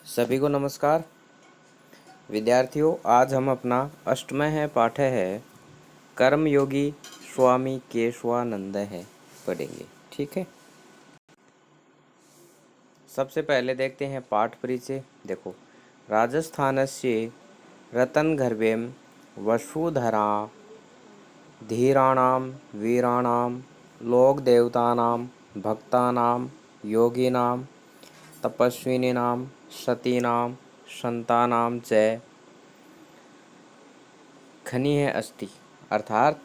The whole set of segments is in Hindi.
सभी को नमस्कार। विद्यार्थियों, आज हम अपना अष्टमः पाठ है कर्मयोगी स्वामी केशवानंद है पढ़ेंगे। ठीक है, सबसे पहले देखते हैं पाठ परिचय। देखो, राजस्थानस्य रतनगर्भें वसुधरा धीराणां वीराणां लोकदेवतानां भक्तानां योगिनां तपस्विनीनां सतीनां संतानां च खनिः अस्ति। अर्थात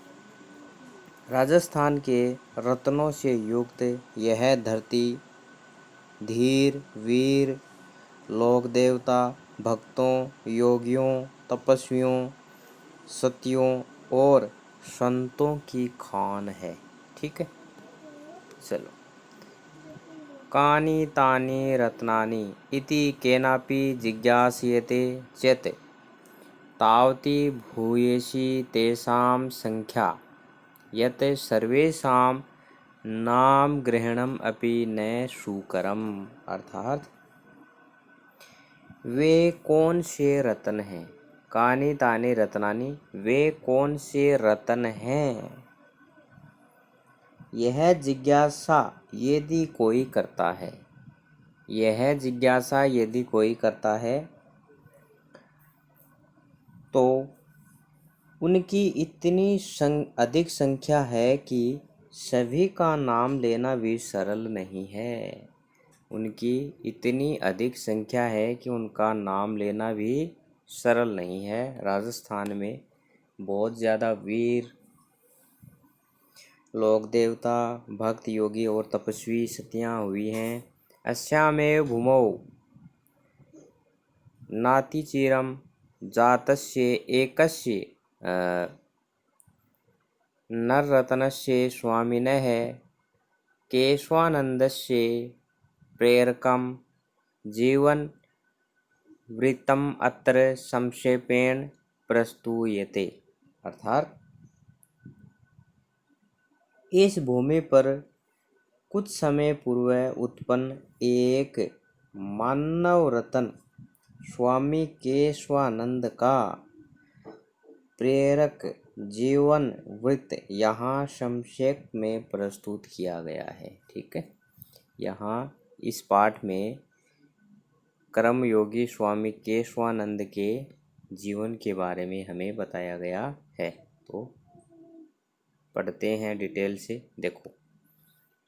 राजस्थान के रत्नों से युक्त यह धरती धीर वीर लोक देवता भक्तों योगियों तपस्वियों सतियों और संतों की खान है। ठीक है, चलो। कानि तानि रत्नानि इति केनापि जिज्ञास्यते चेत् तावती भूयसी तेषां संख्या यत् सर्वेषां नाम ग्रहणम अपि न सुकरम। अर्थात वे कौन से रत्न हैं, कानि तानि रत्नानि, वे कौन से रत्न हैं, यह जिज्ञासा यदि कोई करता है, यह जिज्ञासा यदि कोई करता है तो उनकी इतनी अधिक संख्या है कि सभी का नाम लेना भी सरल नहीं है। उनकी इतनी अधिक संख्या है कि उनका नाम लेना भी सरल नहीं है। राजस्थान में बहुत ज़्यादा वीर लोक देवता भक्त योगी और तपस्वी सतियाँ हुई हैं। अस्यामेव भूमौ नातिचिरं जातस्य एकस्य नररत्नस्य स्वामिनः केशवानन्दस्य प्रेरकं जीवन वृत्तम् अत्र संक्षेपेण प्रस्तूयते। अर्थात इस भूमि पर कुछ समय पूर्व उत्पन्न एक मानव रत्न स्वामी केशवानंद का प्रेरक जीवन वृत्त यहाँ संक्षेप में प्रस्तुत किया गया है। ठीक है, यहाँ इस पाठ में कर्मयोगी स्वामी केशवानंद के जीवन के बारे में हमें बताया गया है। तो पढ़ते हैं डिटेल से। देखो,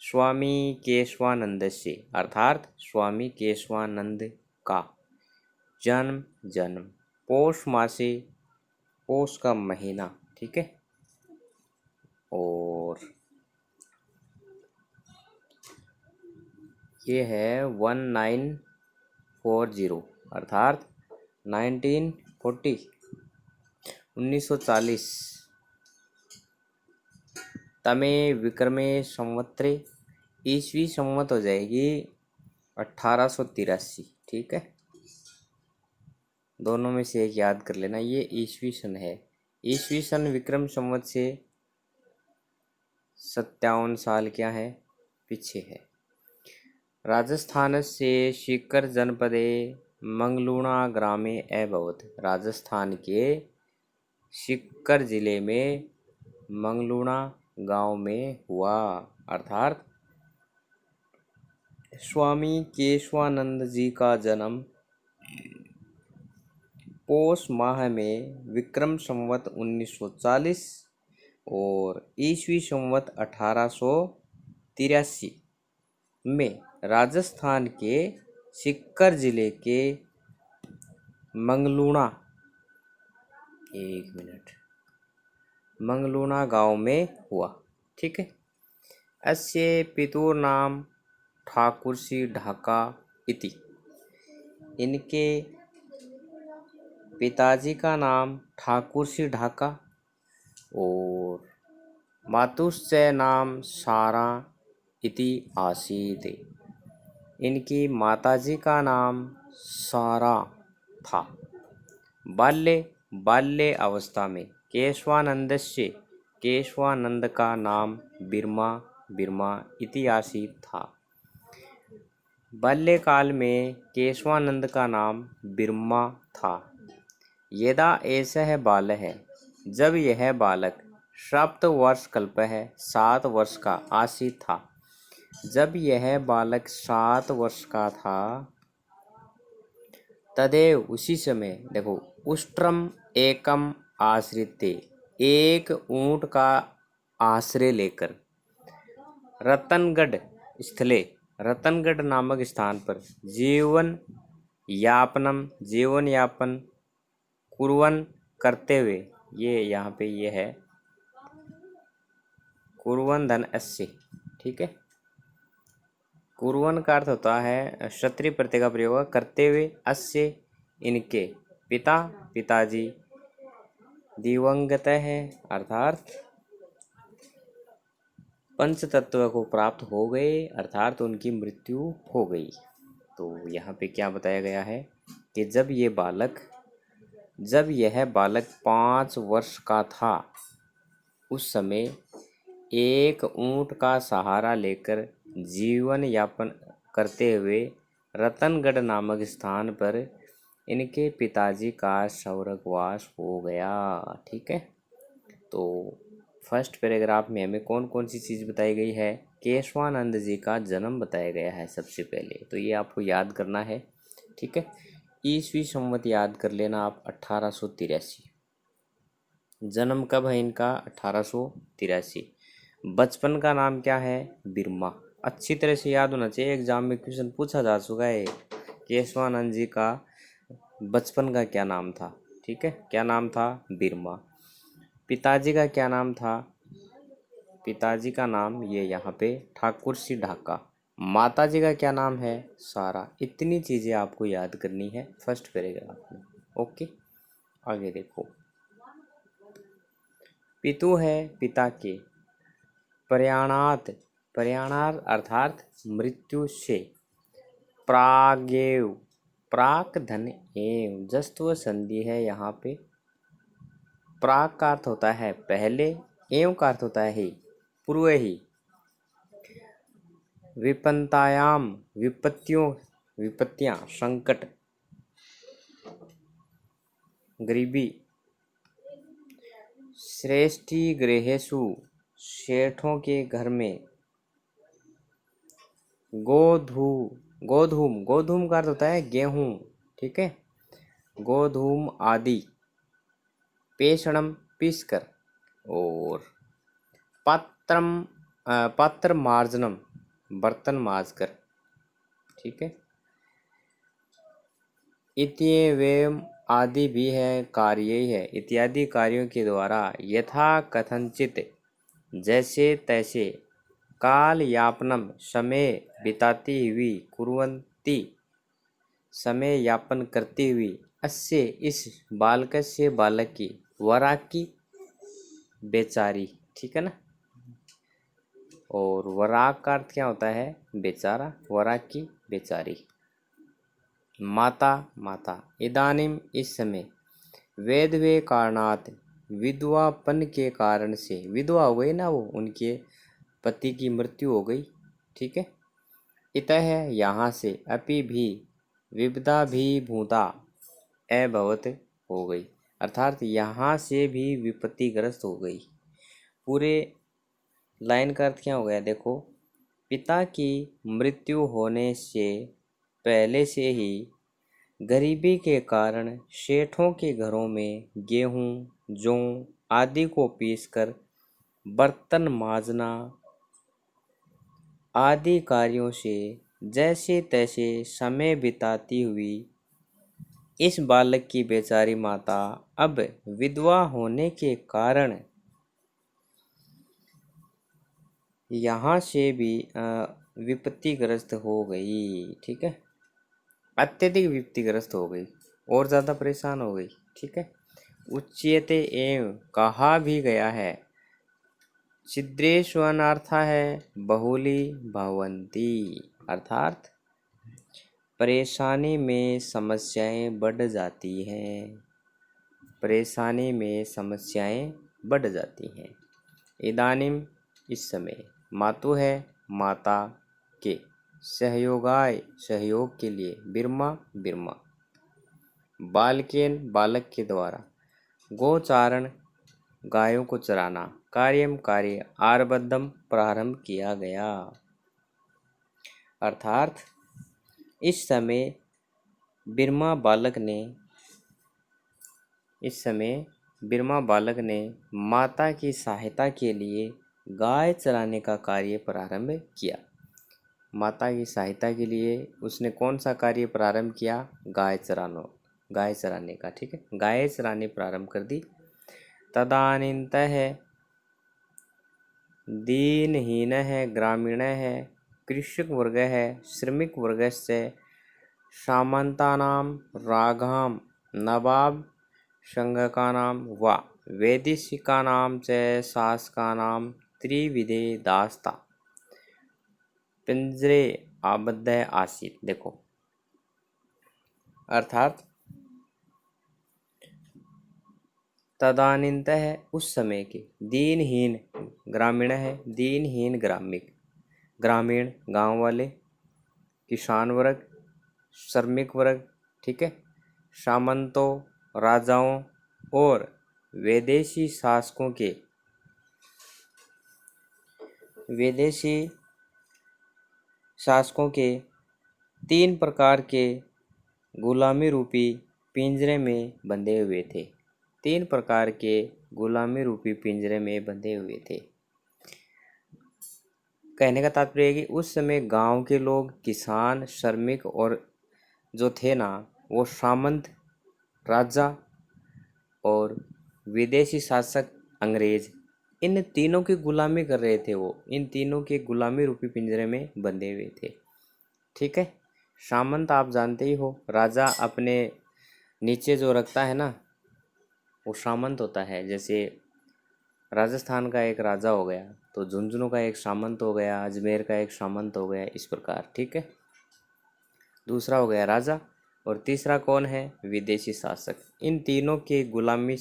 स्वामी केशवानंद से अर्थात स्वामी केशवानंद का जन्म पौष मासे, पौष का महीना। ठीक है, और ये है 1940 अर्थात 1940 तमे विक्रमे संवत्सरे, ईस्वी संवत हो जाएगी 1883। ठीक है, दोनों में से एक याद कर लेना। ये ईस्वी सन है, ईस्वी सन विक्रम संवत से 57 साल क्या है पीछे है। राजस्थान से सीकर जनपदे मंगलूणा ग्रामे अभवत, राजस्थान के सीकर जिले में मंगलूणा गांव में हुआ। अर्थात स्वामी केशवानंद जी का जन्म पौष माह में विक्रम संवत 1940 और ईस्वी संवत 1883 में राजस्थान के सीकर जिले के मंगलूणा गांव में हुआ। ठीक है, अस्य पितुर नाम ठाकुर सिंह ढाका इति, इनके पिताजी का नाम ठाकुर सिंह ढाका और मातुश्च नाम सारा इति आसीत, इनकी माताजी का नाम सारा था। बाल्य अवस्था में केशवानंद का नाम बिरमा इति आसीत था। बाल्यकाल में केशवानंद का नाम बिरमा था। यदा एषः बालः, जब यह बालक सप्तवर्षकल्पः 7 वर्ष का आसीत् था। जब यह बालक 7 वर्ष का था, तदेव उसी समय, देखो, उष्ट्रम एकम आश्रित्य, एक ऊंट का आश्रय लेकर, रतनगढ़ स्थले, रतनगढ़ नामक स्थान पर जीवन यापन कुर्वन् करते हुए, ये यहाँ पे ये है कुर्वन् धन अस्य, ठीक है। कुर्वन् का अर्थ होता है क्षत्रिय प्रत्यय का प्रयोग करते हुए, अस्य इनके पिताजी दिवंगत है, अर्थात पंच तत्व को प्राप्त हो गए, अर्थात उनकी मृत्यु हो गई। तो यहाँ पे क्या बताया गया है कि जब यह बालक 5 वर्ष का था, उस समय एक ऊंट का सहारा लेकर जीवन यापन करते हुए रतनगढ़ नामक स्थान पर इनके पिताजी का स्वर्गवास हो गया, ठीक है। तो फर्स्ट पैराग्राफ में हमें कौन कौन सी चीज़ बताई गई है? केशवानंद जी का जन्म बताया गया है सबसे पहले, तो ये आपको याद करना है, ठीक है। ईस्वी संवत याद कर लेना आप, 1883। जन्म कब है इनका? 1883। बचपन का नाम क्या है? बिरमा। अच्छी तरह से याद होना चाहिए, एग्जाम में क्वेश्चन पूछा जा चुका है। केशवानंद जी का बचपन का क्या नाम था? ठीक है, क्या नाम था? बिरमा। पिताजी का क्या नाम था? पिताजी का नाम ये यहाँ पे ठाकुर सिंह ढाका। माताजी का क्या नाम है? सारा। इतनी चीज़ें आपको याद करनी है फर्स्ट पैराग्राफ में। ओके, आगे देखो। पितु है पिता के, प्रयाणात अर्थात मृत्यु से, प्रागेव प्राक धन एव, जस्तव संधि है यहाँ पे। प्राक का अर्थ होता है पहले, एव का अर्थ होता है ही, पूर्व ही। विपन्तायाम विपत्तियां, संकट, गरीबी। श्रेष्ठी गृहेषु, सेठों के घर में। गोधूम का अर्थ होता है गेहूं, ठीक है। गोधूम आदि। पेषणम, पीस कर। और पात्र मार्जनम, बर्तन माज कर, ठीक है। इत्येवम आदि भी है, कार्य ही है, इत्यादि कार्यों के द्वारा यथा कथनचित, जैसे तैसे, काल यापनम, समय बिताती हुई, कुर्वन्ति, समय यापन करती हुई, अस्य इस बालकस्य, बालक की, वरा की, बेचारी, ठीक है ना। और वराक का अर्थ क्या होता है? बेचारा, वरा की, बेचारी। माता। इदानीम, इस समय। वेदवे कारणात, विधवापन के कारण से, विधवा हो गई ना वो, उनके पति की मृत्यु हो गई, ठीक है। इतः, यहाँ से, अपि भी, विपदा भी भूता, अभवत, हो गई, अर्थात यहाँ से भी विपत्तिग्रस्त हो गई। पूरे लाइन का अर्थ क्या हो गया? देखो, पिता की मृत्यु होने से पहले से ही गरीबी के कारण सेठों के घरों में गेहूं, जौ आदि को पीसकर बर्तन माजना आदि कार्यों से जैसे तैसे समय बिताती हुई इस बालक की बेचारी माता अब विधवा होने के कारण यहाँ से भी विपत्तिग्रस्त हो गई, ठीक है। अत्यधिक विपत्तिग्रस्त हो गई और ज़्यादा परेशान हो गई, ठीक है। उच्यते एवं, कहा भी गया है। छिद्रेष्वनार्थ है बहुली भवंती, अर्थात परेशानी में समस्याएं बढ़ जाती हैं, परेशानी में समस्याएं बढ़ जाती हैं। इदानीम, इस समय। मातु है माता के, सहयोगाय सहयोग के लिए, बिरमा बिरमा, बालकेन बालक के द्वारा, गोचारण गायों को चराना, कार्यम कार्य, आरबद्धम प्रारंभ किया गया। अर्थात इस समय बिरमा बालक ने माता की सहायता के लिए गाय चराने का कार्य प्रारंभ किया। माता की सहायता के लिए उसने कौन सा कार्य प्रारंभ किया? गाय चराने का। ठीक है, गाय चराने प्रारंभ कर दी। तदानीन्तः दीनहीन है, ग्रामीण है, कृषक वर्ग है, श्रमिक वर्ग से सामंतानां राघां नवाब संघकानां व वैदेशिकानां च शासकानां त्रिविधे दास्ता पिंजरे आबद्ध आसीत। देखो, अर्थात तदानीन्तः उस समय के, दीनहीन ग्रामीण है, दीनहीन ग्रामीण गांव वाले, किसान वर्ग, श्रमिक वर्ग, ठीक है, सामंतों राजाओं और विदेशी शासकों के 3 प्रकार के गुलामी रूपी पिंजरे में बंधे हुए थे। 3 प्रकार के गुलामी रूपी पिंजरे में बंधे हुए थे। कहने का तात्पर्य है कि उस समय गांव के लोग, किसान, श्रमिक और जो थे ना, वो सामंत राजा और विदेशी शासक अंग्रेज, इन तीनों की गुलामी कर रहे थे। वो इन तीनों के गुलामी रूपी पिंजरे में बंधे हुए थे। ठीक है, सामंत आप जानते ही हो, राजा अपने नीचे जो रखता है ना, वो सामंत होता है। जैसे राजस्थान का एक राजा हो गया, तो झुंझुनू का एक सामंत हो गया, अजमेर का एक सामंत हो गया, इस प्रकार। ठीक है, दूसरा हो गया राजा, और तीसरा कौन है? विदेशी शासक। इन तीनों के गुलामी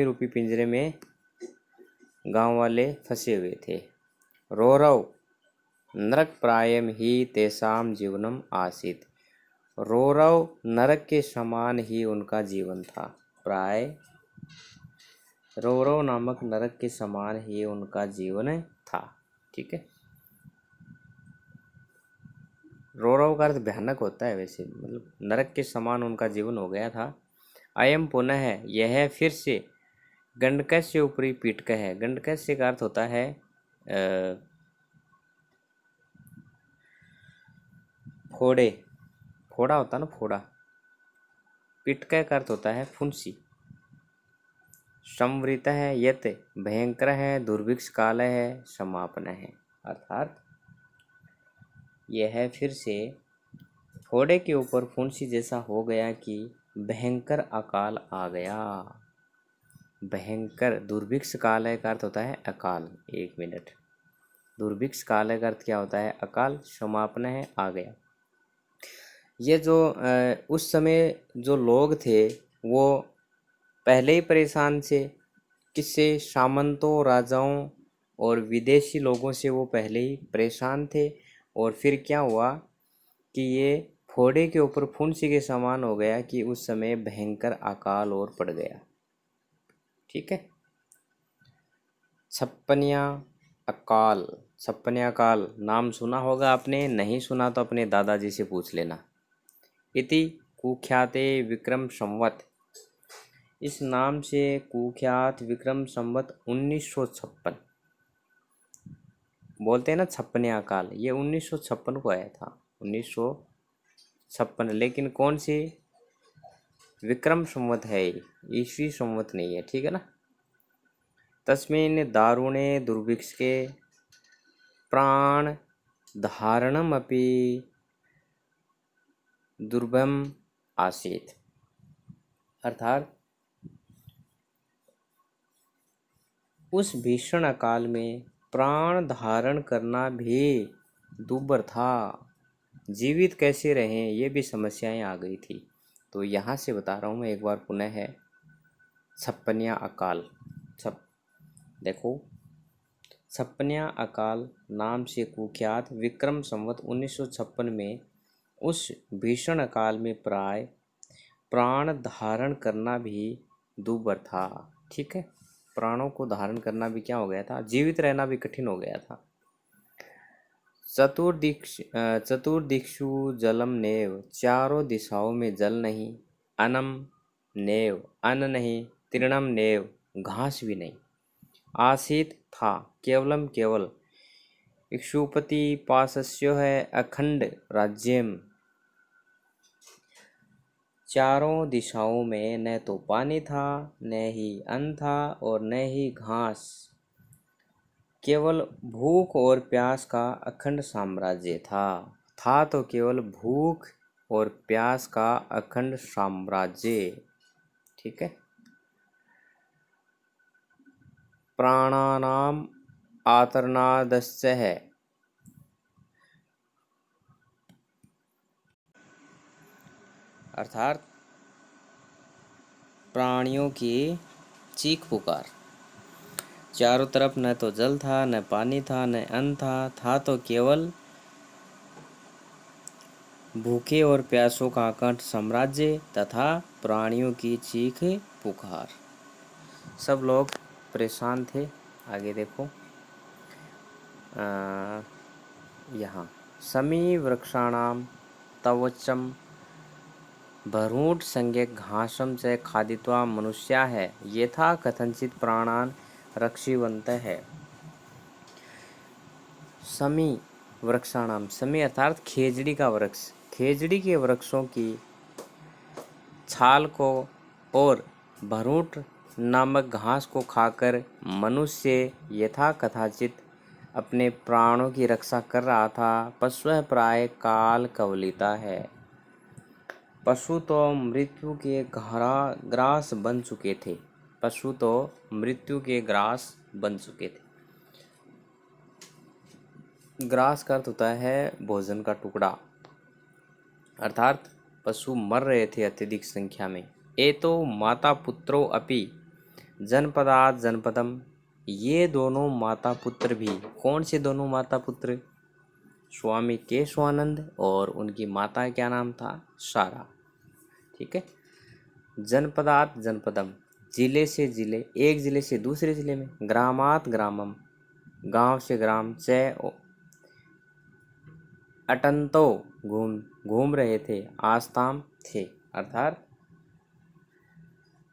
रूपी पिंजरे में गांव वाले फंसे हुए थे। रौरव नरक प्रायम ही तेसाम जीवनम आसीत। रौरव नरक के समान ही उनका जीवन था। प्राय रौरव नामक नरक के समान ही उनका जीवन था। ठीक है, रौरव का अर्थ भयानक होता है, वैसे मतलब नरक के समान उनका जीवन हो गया था। अयम पुनः है, यह फिर से गंडकस्य ऊपरी पीटक है। गंडकस्य का अर्थ होता है फोड़ा होता ना, फोड़ा। पीटक का अर्थ होता है फुंसी। संवृत है, यत भयंकर है, दुर्भिक्ष काल है, समापन है। अर्थात यह फिर से फोड़े के ऊपर फुंसी जैसा हो गया कि भयंकर अकाल आ गया। भयंकर, दुर्भिक्ष काल का अर्थ होता है अकाल। 1 मिनट, दुर्भिक्ष काल का अर्थ क्या होता है? अकाल। समापन है, आ गया। ये जो उस समय जो लोग थे, वो पहले ही परेशान थे। किससे? सामंतों, राजाओं और विदेशी लोगों से वो पहले ही परेशान थे। और फिर क्या हुआ कि ये फोड़े के ऊपर फुंसी के समान हो गया कि उस समय भयंकर अकाल और पड़ गया। ठीक है, छप्पनिया अकाल नाम सुना होगा आपने, नहीं सुना तो अपने दादाजी से पूछ लेना। इति कुख्याते विक्रम संवत, इस नाम से कुख्यात विक्रम संवत 1956, बोलते हैं ना छप्पनिया अकाल, ये 1956 को आया था। 1956, लेकिन कौन सी? विक्रम संवत है, ईस्वी संवत नहीं है। ठीक है ना। तस्मिन् दारुणे दुर्भिक्षे प्राण धारणमपि दुर्भम आसीत। अर्थात उस भीषण अकाल में प्राण धारण करना भी दुर्भर था। जीवित कैसे रहें, ये भी समस्याएं आ गई थी। तो यहाँ से बता रहा हूँ मैं एक बार पुनः है, छप्पनिया अकाल। देखो, छप्पनिया अकाल नाम से कुख्यात विक्रम संवत 1956 में उस भीषण अकाल में प्राय प्राण धारण करना भी दूभर था। ठीक है, प्राणों को धारण करना भी क्या हो गया था, जीवित रहना भी कठिन हो गया था। चतुर्दिक्षु जलम नेव, चारों दिशाओं में जल नहीं, अन्नम नेव, अन्न नहीं, तृणम नेव, घास भी नहीं, आसीत था, केवलम केवल, इक्षुपति पासस्यो है अखंड राज्यम, चारों दिशाओं में न तो पानी था, न ही अन्न था और न ही घास, केवल भूख और प्यास का अखंड साम्राज्य था तो केवल भूख और प्यास का अखंड साम्राज्य। ठीक है। प्राणानाम आतरनादश्च है, अर्थात प्राणियों की चीख पुकार। चारों तरफ न तो जल था, न पानी था, न अन्न था तो केवल भूखे और प्यासों का अखंड साम्राज्य तथा प्राणियों की चीख पुकार। सब लोग परेशान थे। आगे देखो, यहाँ समी वृक्षाणाम तवचम भरूट संज्ञक घासम च खादित्वा मनुष्या है, यथा कथनचित प्राणान रक्षिवंत है। समी वृक्षाणाम, समी अर्थात खेजड़ी का वृक्ष, खेजड़ी के वृक्षों की छाल को और भरूट नामक घास को खाकर मनुष्य यथा कथाचित अपने प्राणों की रक्षा कर रहा था। पशु प्राय काल कवलिता है, पशु तो मृत्यु के ग्रास बन चुके थे, पशु तो मृत्यु के ग्रास बन चुके थे। ग्रास का अर्थ होता है भोजन का टुकड़ा, अर्थात पशु मर रहे थे अत्यधिक संख्या में। ए तो माता पुत्रो अपि जनपदात जनपदम, ये दोनों माता पुत्र भी, कौन से दोनों माता पुत्र, स्वामी केशवानंद और उनकी माता क्या नाम था, सारा। ठीक है। जनपदात जनपदम, जिले से जिले, एक जिले से दूसरे जिले में, ग्रामात ग्रामम, गांव से ग्राम, च अटंतो घूम रहे थे, आस्ताम थे, अर्थात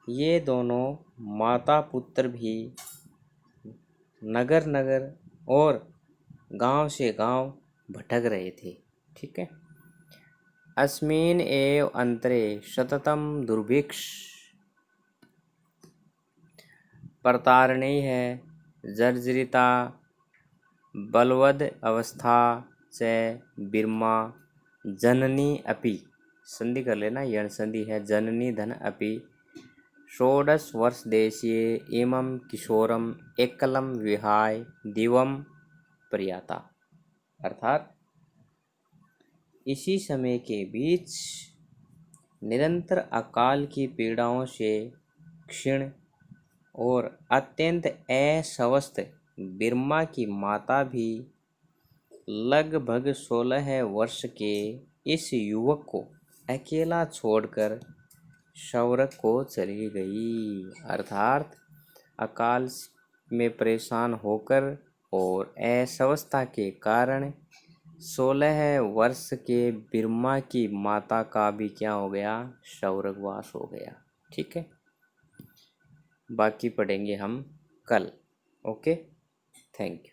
ये दोनों माता पुत्र भी नगर नगर और गांव से गांव भटक रहे थे। ठीक है। अस्मिन एव अंतरे सततम दुर्भिक्ष, प्रतारणी है, जर्जरिता बलवद अवस्था च बिरमा जननी अपि, संधि कर लेना, यण संधि है, जननी धन अपि, षोडश वर्ष देशीय इमं किशोरम एकलम विहाय दिवम प्रयाता, अर्थात इसी समय के बीच निरंतर अकाल की पीड़ाओं से क्षीण और अत्यंत अस्वस्थ बिरमा की माता भी लगभग 16 वर्ष के इस युवक को अकेला छोड़कर शौरक को चली गई, अर्थात अकाल में परेशान होकर और अस्वस्थता के कारण 16 वर्ष के बिरमा की माता का भी क्या हो गया, शौरगवास हो गया। ठीक है। बाकी पढ़ेंगे हम कल। Okay, thank you.